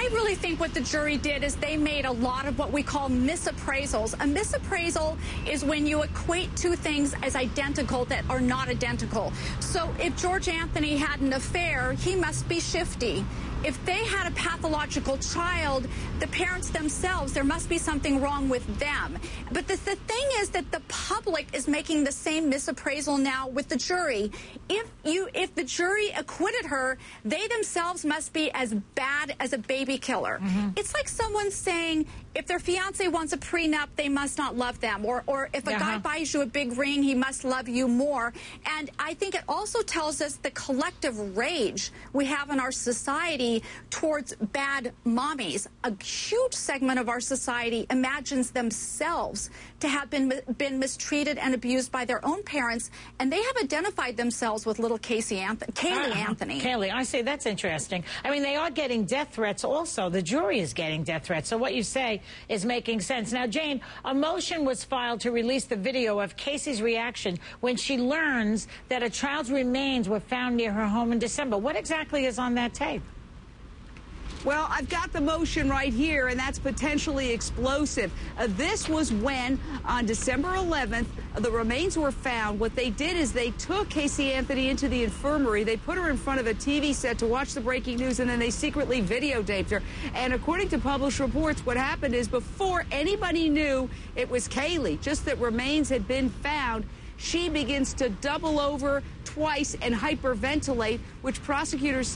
I really think what the jury did is they made a lot of what we call misappraisals. A misappraisal is when you equate two things as identical that are not identical. So if George Anthony had an affair, he must be shifty. If they had a pathological child, the parents themselves, there must be something wrong with them. But the thing is that the public is making the same misappraisal now with the jury. If the jury acquitted her, they themselves must be as bad as a baby killer. It's like someone saying if their fiance wants a prenup, they must not love them. Or if a guy buys you a big ring, he must love you more. And I think it also tells us the collective rage we have in our society towards bad mommies. A huge segment of our society imagines themselves to have been mistreated and abused by their own parents, and they have identified themselves with little Kaylee Anthony. Kaylee, I say that's interesting. I mean, they are getting death threats also. The jury is getting death threats. So what you say is making sense. Now, Jane, a motion was filed to release the video of Casey's reaction when she learns that a child's remains were found near her home in December. What exactly is on that tape? Well, I've got the motion right here, and that's potentially explosive. This was when, on December 11th, the remains were found. What they did is they took Casey Anthony into the infirmary. They put her in front of a TV set to watch the breaking news, and then they secretly videotaped her. And according to published reports, what happened is before anybody knew it was Kaylee, just that remains had been found, she begins to double over twice and hyperventilate, which prosecutors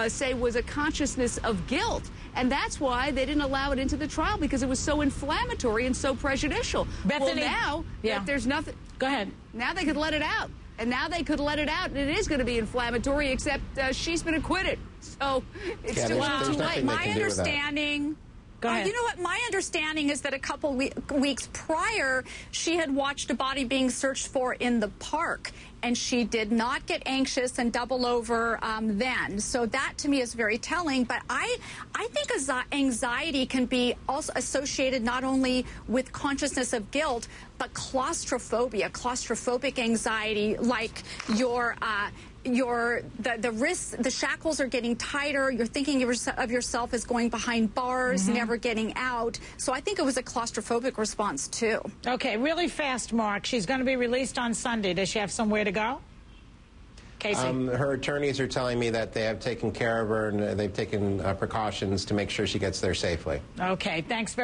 say was a consciousness of guilt. And that's why they didn't allow it into the trial, because it was so inflammatory and so prejudicial. Bethany, well, now that there's nothing... Go ahead. Now they could let it out. And now they could let it out, and it is going to be inflammatory, except she's been acquitted. So it's still too late. My understanding... You know what? My understanding is that a couple weeks prior, she had watched a body being searched for in the park, and she did not get anxious and double over then. So that, to me, is very telling. But I think anxiety can be also associated not only with consciousness of guilt, but claustrophobia, claustrophobic anxiety, like the wrists, the shackles are getting tighter. You're thinking of yourself as going behind bars, never getting out. So I think it was a claustrophobic response, too. Okay, really fast, Mark. She's going to be released on Sunday. Does she have somewhere to go? Casey? Her attorneys are telling me that they have taken care of her and they've taken precautions to make sure she gets there safely. Okay, thanks very much.